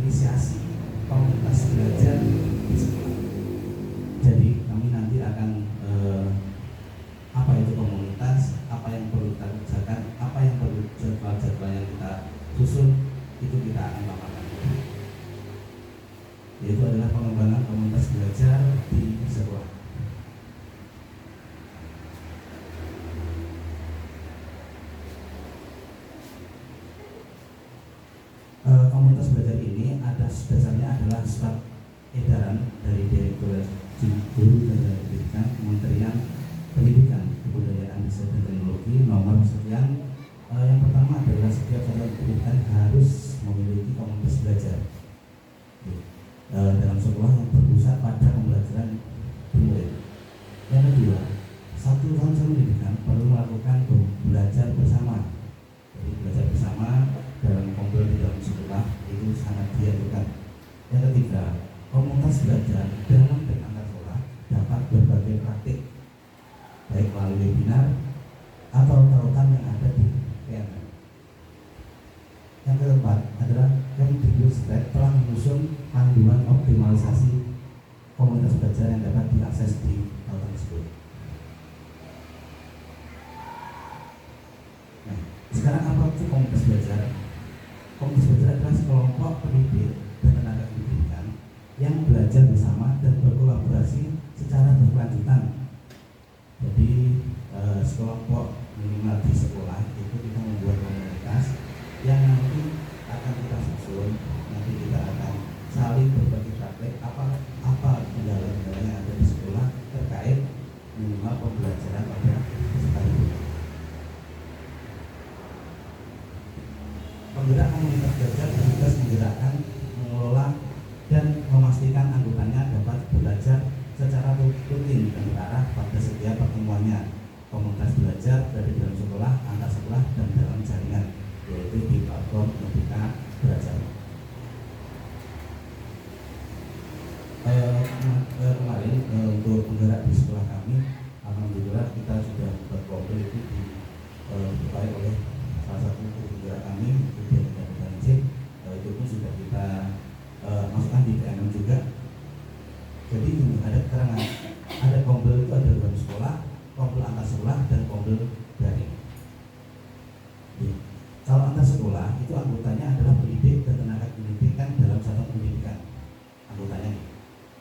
menginisiasi komunitas belajar di sekolah. Jadi kami nanti akan apa itu komunitas, apa yang perlu kita kerjakan, apa yang perlu jadwal-jadwal yang kita susun, itu kita akan paparkan. Yaitu adalah pengembangan komunitas belajar di sekolah. Komunitas belajar ini dasarnya adalah surat edaran dari Direktorat Guru dan Pendidikan Kementerian Pendidikan, Kebudayaan, Riset dan Teknologi nomor sekian. Yang pertama adalah setiap satuan pendidikan harus memiliki komunitas belajar dalam sekolah yang berpusat pada pembelajaran murid. Yang kedua, satuan pendidikan perlu melakukan belajar bersama. Jadi belajar bersama dalam kompil di dalam sekolah itu sangat dianjurkan. Yang ketiga, komunitas belajar dalam dan antar sekolah dapat berbagai praktik, baik melalui webinar atau tautan yang ada di PNM. Yang keempat adalah Kemdikbud telah menyusun panduan optimalisasi komunitas belajar yang dapat diakses di tautan tersebut. Nah, sekarang apa itu komunitas belajar? Komunitas belajar adalah sekelompok pendidik dan tenaga pendidikan yang belajar bersama dan berkolaborasi secara berkelanjutan. Jadi sekelompok minimal di sekolah itu kita membuat komunitas yang nanti akan kita susun, nanti kita akan saling berbagi praktek apa kendala-kendala yang ada di sekolah terkait minimal pembelajaran pada peserta didik. Penggerak komunitas belajar bertugas menggerakkan, mengelola, dan memastikan anggotanya dapat belajar secara rutin dan terarah pada setiap pertemuannya. Komunitas belajar dari dalam sekolah, antar sekolah, dan dalam jaringan, yaitu di platform Merdeka Belajar. Kemarin untuk penggerak di sekolah kami, alhamdulillah kita sudah berkumpul itu diupai oleh salah satu penggerak kami, itu itu pun sudah kita masukkan di PNM juga. Jadi ada keterangan, ada kompil itu ada dalam sekolah, kompil antar sekolah, dan kompil daring. Kalau antar sekolah itu anggotanya adalah pendidik dan tenaga pendidikan dalam satuan pendidikan anggotanya.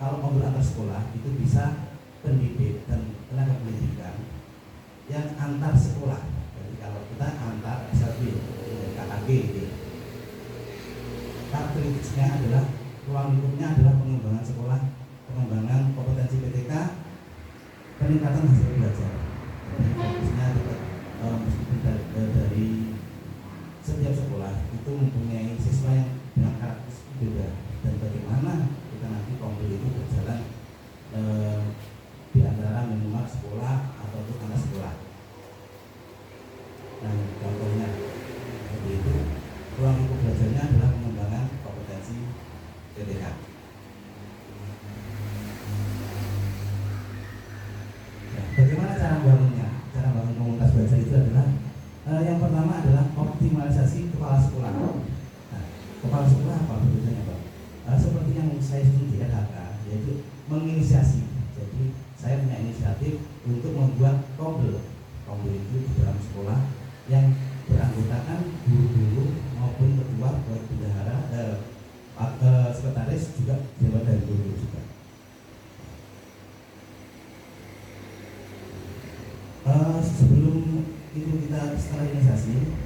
Kalau kompil antar sekolah itu bisa pendidik dan tenaga pendidikan yang antar sekolah. Jadi kalau kita antar SLB, KKG, karakteristiknya adalah ruang lingkupnya adalah pengembangan sekolah, pengembangan kompetensi PTK, peningkatan hasil belajar. Jadi fokusnya meskipun dari setiap sekolah itu mempunyai siswa yang dengan karakteristik beda, dan bagaimana kita nanti kompil itu berjalan di antara minimal sekolah ataupun anak sekolah. Nah, contohnya seperti itu, ruang lingkup belajarnya adalah pengembangan kompetensi PTK. Nah, bagaimana cara membangunnya? Cara membangun komunitas belajar itu adalah yang pertama adalah optimalisasi kepala sekolah. Nah, kepala sekolah apa bentuknya, Pak? Seperti yang saya studi di LHK, yaitu menginisiasi. Jadi saya punya inisiatif untuk membuat kompil itu di dalam sekolah yang beranggotakan guru-guru maupun ketua, bendahara, sekretaris, juga dewan dari guru juga. Sebelum itu kita setelah inisiasi,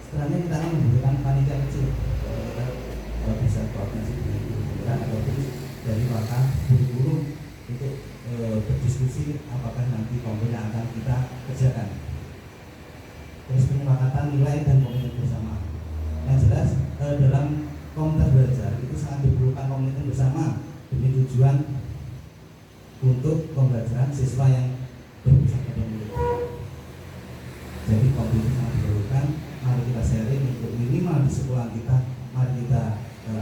setelahnya kita akan membutuhkan panitia kecil. Kita bisa koordinasi dengan guru penggerak ataupun dari pakar guru-guru untuk berdiskusi apakah nanti kompil yang akan kita kerjakan. Terus penyepakatan nilai dan komitmen bersama. Yang jelas dalam komunitas belajar itu sangat diperlukan komitmen bersama demi tujuan untuk pembelajaran siswa yang berpusat pada murid. Jadi komitmen sangat diperlukan. Mari kita sharing untuk minimal di sekolah kita. Mari kita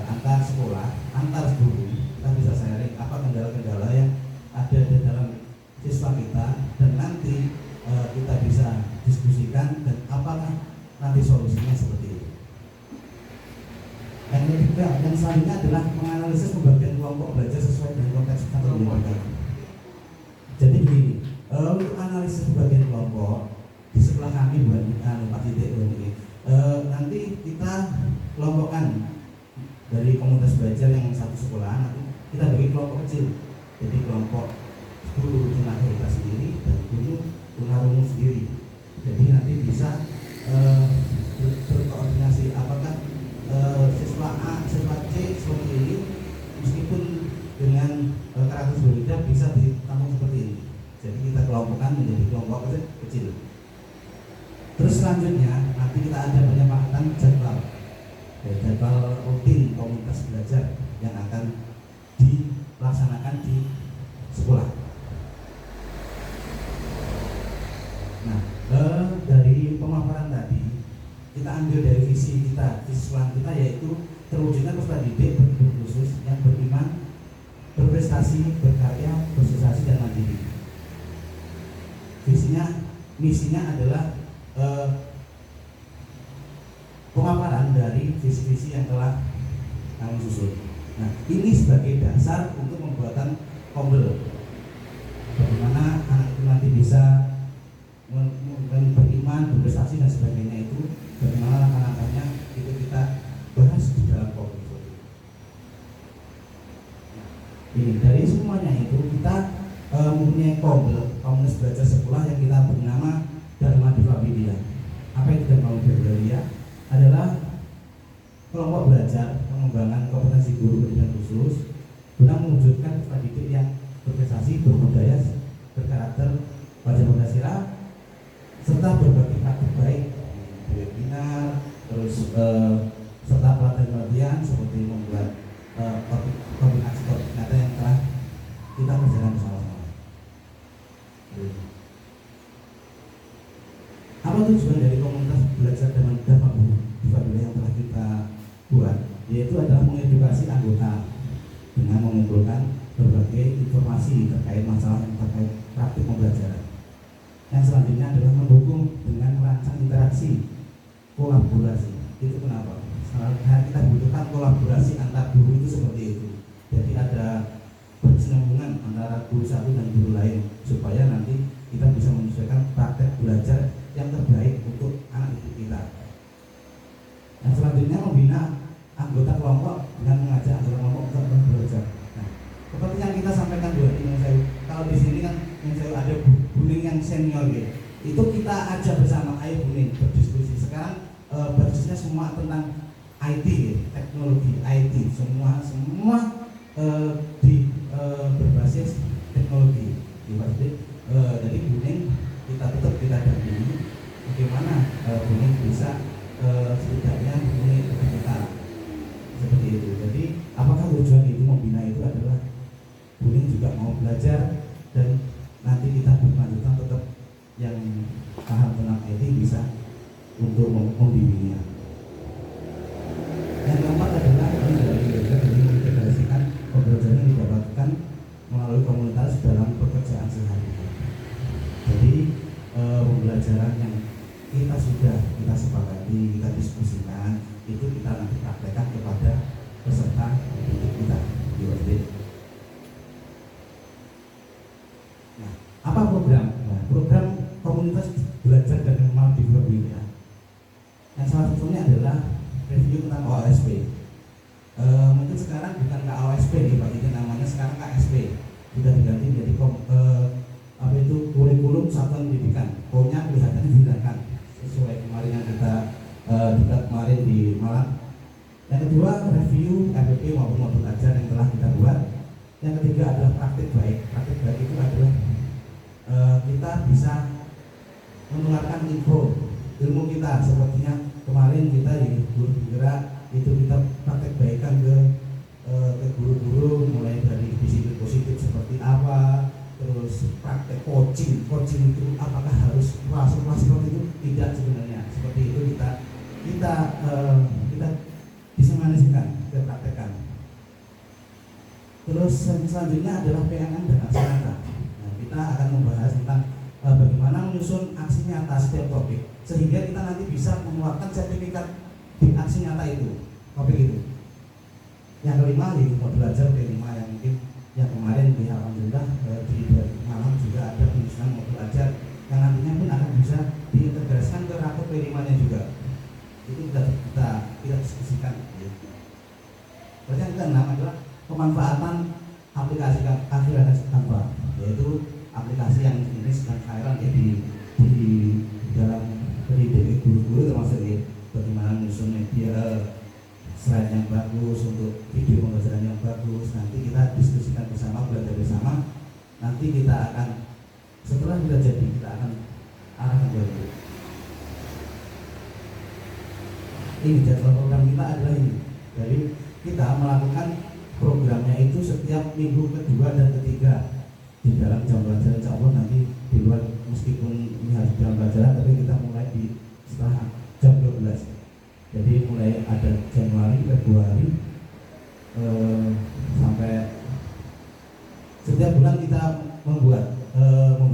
antar sekolah, antar guru, kita bisa sharing apa kendala-kendala yang ada di dalam siswa kita, dan nanti kita bisa diskusikan dan apakah nanti solusinya seperti itu. Yang ketiga, yang selanjutnya adalah menganalisis pembagian kelompok belajar sesuai dengan konteks atau lembaga. Jadi begini, untuk analisis pembagian kelompok di sekolah kami buat Pak Titik ini, nanti kita kelompokkan dari komunitas belajar yang satu sekolah, nanti kita bagi kelompok kecil. Jadi kelompok guru tunarungu sendiri dan guru tunarungu sendiri. Jadi nanti bisa berkoordinasi apakah siswa A, siswa C seperti ini, meskipun dengan karakter berbeda bisa ditampung seperti ini. Jadi kita kelompokkan menjadi kelompok kecil. Terus selanjutnya nanti kita ada penyepakatan jadwal rutin komunitas belajar yang akan dilaksanakan di sekolah. Nah, dari pemaparan tadi kita ambil dari visi sekolah kita, yaitu terwujudnya peserta didik berhidup khusus yang beriman, berprestasi, berkarya, bersosialisasi dan mandiri. Misinya adalah pemaparan dari visi-visi yang telah kami susun. Nah, ini sebagai dasar untuk pembuatan kombel. Bagaimana anak itu nanti bisa beriman, berprestasi dan sebagainya, itu bagaimana langkah-langkahnya itu kita bahas di dalam kombel. Nah, ini dari semuanya itu kita mempunyai komunitas belajar sekolah yang kita bernama Dharma Diva Widya. Apa itu Dharma Diva Widya? Adalah kelompok belajar pengembangan kompetensi guru pendidikan khusus guna mewujudkan peserta didik yang berprestasi, berbudaya, berkarakter, wajah Pancasila, serta berbagi praktik baik, webinar, terus serta pelatihan-pelatihan seperti membuat topik nyata yang telah kita kerjakan bersama-sama. Apa tujuan dari komunitas belajar dengan Dharma Diva Widya yang telah kita buat? Yaitu adalah mengedukasi anggota dengan mengumpulkan berbagai informasi terkait masalah yang terkait praktik pembelajaran. Yang selanjutnya adalah mendukung dengan merancang interaksi, kolaborasi. Itu kenapa? Karena kita butuhkan kolaborasi antar guru itu seperti itu. Jadi ada berkesinambungan antara guru satu dan guru lain supaya nanti kita bisa menyesuaikan praktek belajar yang terbaik untuk anak didik kita. Yang selanjutnya membina anggota kelompok dengan mengajak anggota kelompok untuk belajar. Nah, seperti yang kita sampaikan dulu di Indonesia, kalau di sini kan yang ada bullying yang senior gitu, itu kita ajak bersama, ayo bullying berdiskusi. Sekarang berdiskusinya semua tentang IT, teknologi IT, semua berbasis teknologi. Jadi bullying kita dampingi bagaimana bullying bisa setidaknya bullying kita seperti itu. Jadi apakah tujuan itu membina itu adalah bullying juga mau belajar dan nanti kita berkelanjutan tetap yang paham tentang IT bisa untuk membimbingnya. Yang keempat adalah mengintegrasikan pembelajaran yang didapatkan melalui komunitas dalam pekerjaan sehari-hari. Jadi pembelajaran yang kita sepakati, kita diskusikan, itu kita nanti praktekkan kepada peserta didik kita di USD. Nah, apa program? Nah, program komunitas belajar dan mengenal di Indonesia. Yang salah satunya adalah review tentang OSP. Mungkin sekarang bukan KOSP nih Pak, itu namanya sekarang KSP. Sudah diganti menjadi kurikulum satuan pendidikan. Pokoknya kelihatannya dihilangkan sesuai kemarin yang kita kemarin di Malang. Yang kedua, review RPP maupun modul ajar yang telah kita buat. Yang ketiga adalah praktik baik. Praktik baik itu adalah kita bisa menularkan ilmu kita. Sepertinya kemarin kita di guru bergerak itu kita praktek baikkan ke guru-guru, mulai dari visi positif seperti apa, terus praktek coaching itu apakah harus kelas seperti itu? Tidak, sebenarnya seperti itu kita bisa menganalisikan, kita praktekkan. Terus selanjutnya adalah PNM dan aksi nyata. Nah, kita akan membahas tentang bagaimana menyusun aksi nyata setiap topik sehingga kita nanti bisa mengeluarkan sertifikat di aksi nyata itu, topik itu. Yang kelima yaitu modul belajar P5 yang mungkin yang kemarin di alhamdulillah di malam juga ada penyusunan modul ajar yang nantinya pun akan bisa diintegrasikan ke rapor P5 nya juga. Itu kita diskusikan. Terus yang keenam adalah pemanfaatan aplikasi akhir tanpa, yaitu aplikasi yang ini sedang viral ya di dalam pendidik guru-guru, termasuk ya bagaimana menyusun media slide yang bagus untuk video pembelajaran yang bagus. Nanti kita diskusikan bersama, belajar bersama. Nanti kita akan setelah sudah jadi kita akan arahkan ke itu. Ini jadwal program kita adalah ini. Jadi kita melakukan programnya itu setiap minggu kedua dan ketiga di dalam jam pelajaran. Insya Allah nanti di luar meskipun ini harus jam pelajaran, tapi kita mulai di setelah jam 12. Jadi mulai ada Januari, Februari sampai setiap bulan kita membuat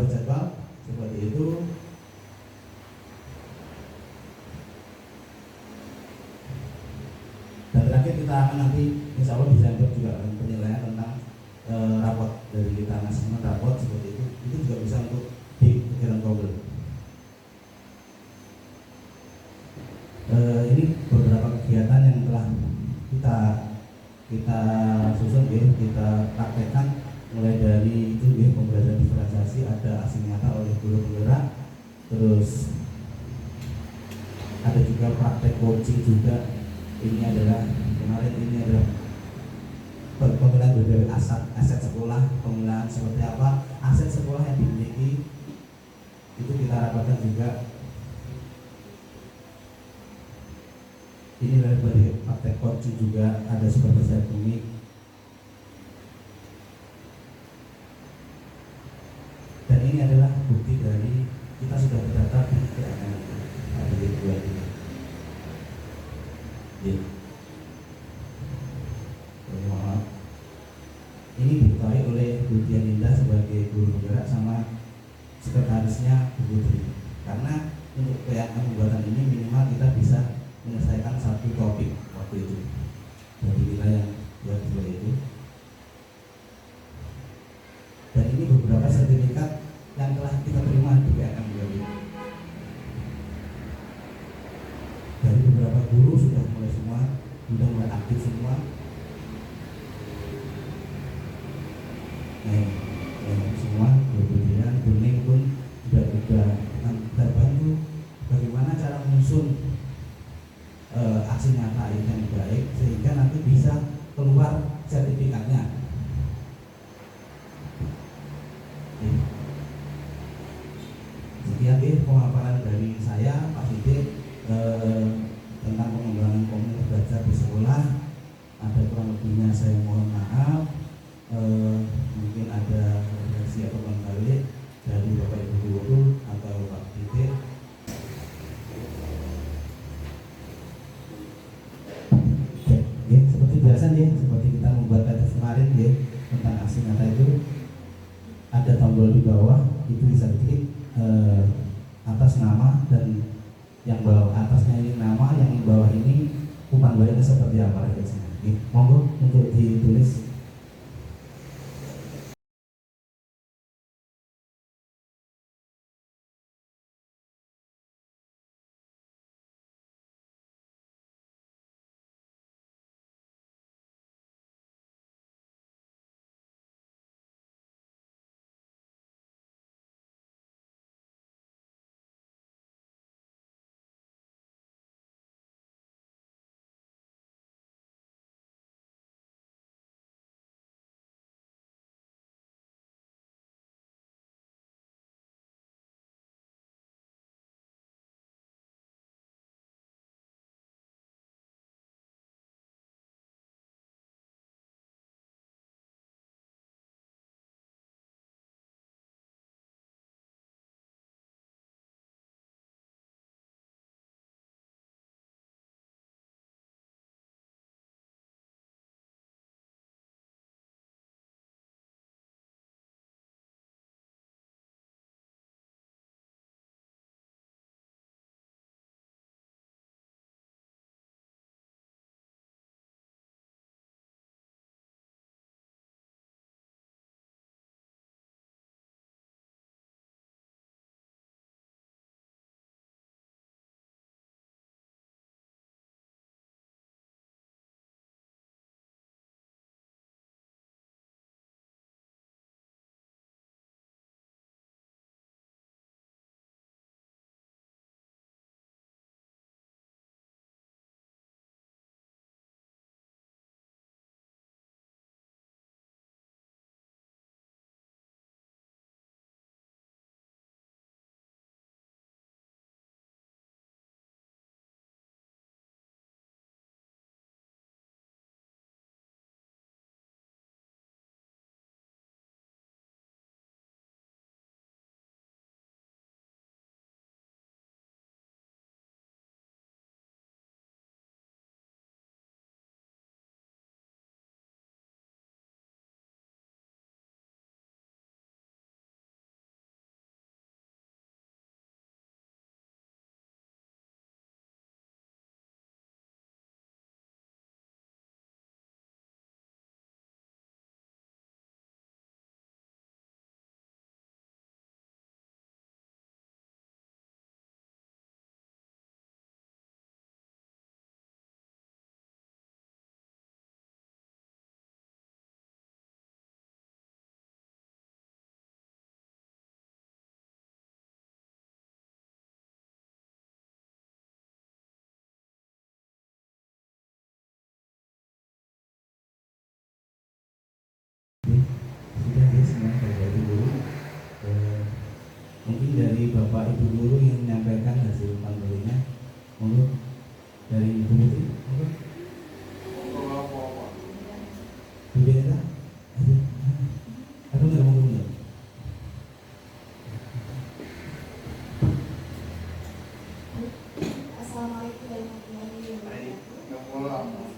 jadwal seperti itu. Dan terakhir kita akan nanti insya Allah Desember juga penilaian tentang rapot dari kita, nasional rapot seperti itu juga bisa untuk di kegiatan Google. Ini beberapa kegiatan yang telah kita susun ya, kita praktekkan mulai dari itu ya, pembelajaran diferensiasi, ada asing nyata oleh guru penggerak, terus ada juga praktek coaching juga. Ini adalah kemarin ini adalah pemilihan dari aset sekolah, pemilihan seperti apa aset sekolah yang dimiliki itu kita rapatkan juga. Ini dari praktek coaching juga ada supervisi akademik. Dan ini adalah bukti dari kita sudah terdaftar di PNM di 2 ini. Maaf. Ini diketahui oleh Bu Dian Indah sebagai guru penggerak sama sekretarisnya Bu Putri. Karena untuk PNM pembuatan ini minimal kita bisa menyelesaikan 1 topik waktu itu dari wilayah yang dua itu. Dan ini beberapa sertifikat yang telah kita terima di PNM ini. Dari beberapa guru sudah mulai aktif semua. Semua kemudian kuning pun sudah terbantu bagaimana cara menyusun aksi nyata yang baik sehingga nanti bisa keluar sertifikatnya. Sekian pemaparan dari saya, Pak Sidik, tentang pengembangan komunitas belajar di sekolah. Ada kurang lebihnya saya mohon maaf. Mungkin ada reaksi atau balik dari Bapak Ibu guru atau Pak Sidik. Ya, seperti biasa ya, seperti kita membuat tadi kemarin ya tentang aksi nyata itu, ada tombol di bawah itu bisa diklik atas nama, dan yang bawah atasnya ini nama, yang bawah ini umpan balik seperti apa refleksinya. Monggo untuk ditulis. Oke, sudah ya semua Bapak Ibu Guru. Mungkin dari Bapak Ibu Guru yang menyampaikan hasil pantauannya, monggo dari Ibu Putri, monggo. Bu Bella, aduh nggak monggo nggak. Assalamualaikum warahmatullahi wabarakatuh.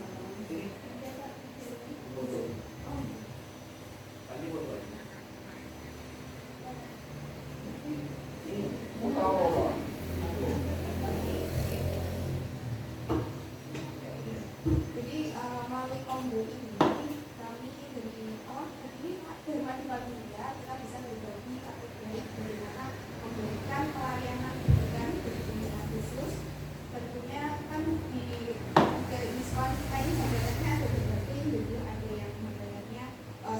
Jadi melalui kombo ini kami dari mati-mati kita bisa berbagi satu baik bagaimana memberikan pelayanan pendidikan bagi pendidikan khusus. Tentunya kan di Wiswan kita ini sebenarnya ada berbagai individu, ada yang sebenarnya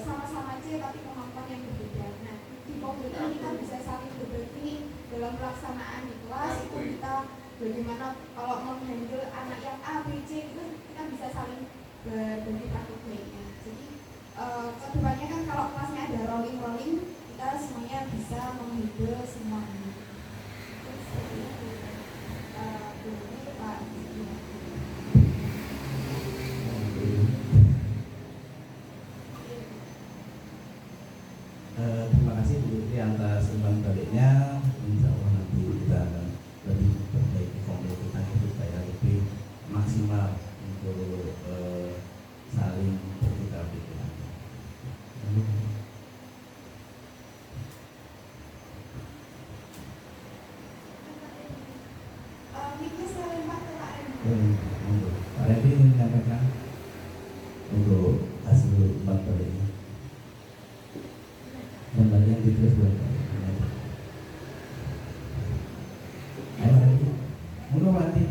sama-sama aja tapi kemampuan yang berbeda. Nah di kombo ini kita bisa saling berbagi dalam pelaksanaan di kelas. Itu kita bagaimana kalau menghandle anak yang A, B, C itu kita bisa saling berbagi praktik baiknya. Jadi kedepannya kan kalau kelasnya ada rolling kita semuanya bisa menghandle semuanya. Terima kasih Bu Putri atas umpan baliknya. Insya Allah nanti kita akan lebih perbaiki kombo kita supaya lebih maksimal untuk saling bertukar pikiran. Pak Randy ingin menyampaikan untuk hasil umpan baliknya. Umpan yang ditulis buat Pak. Ayo Pak Randy, monggo Pak Randy.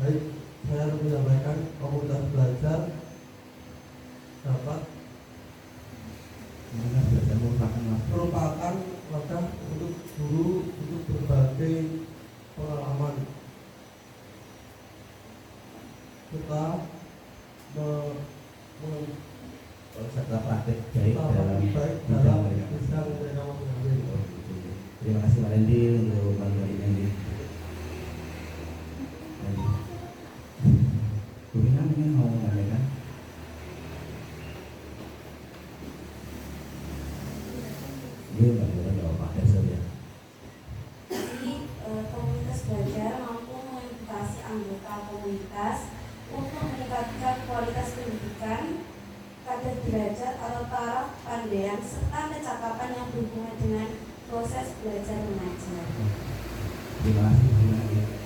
Baik, saya harus menyampaikan komunitas belajar dapat merupakan wadah untuk guru untuk berbagai pengalaman serta serta praktek baik dalam dalam mereka. bidang mereka mengambil. Terima kasih Pak Randy untuk bantuan ini. Bu Rina mungkin mau menyampaikan. Iya Mbak, kita Pak Hazel ya. Jadi komunitas belajar mampu mengedukasi anggota komunitas untuk meningkatkan kualitas pendidikan, kadar derajat atau taraf pandaian serta kecakapan yang berhubungan dengan proses belajar mengajar. Terima kasih Bu Rina.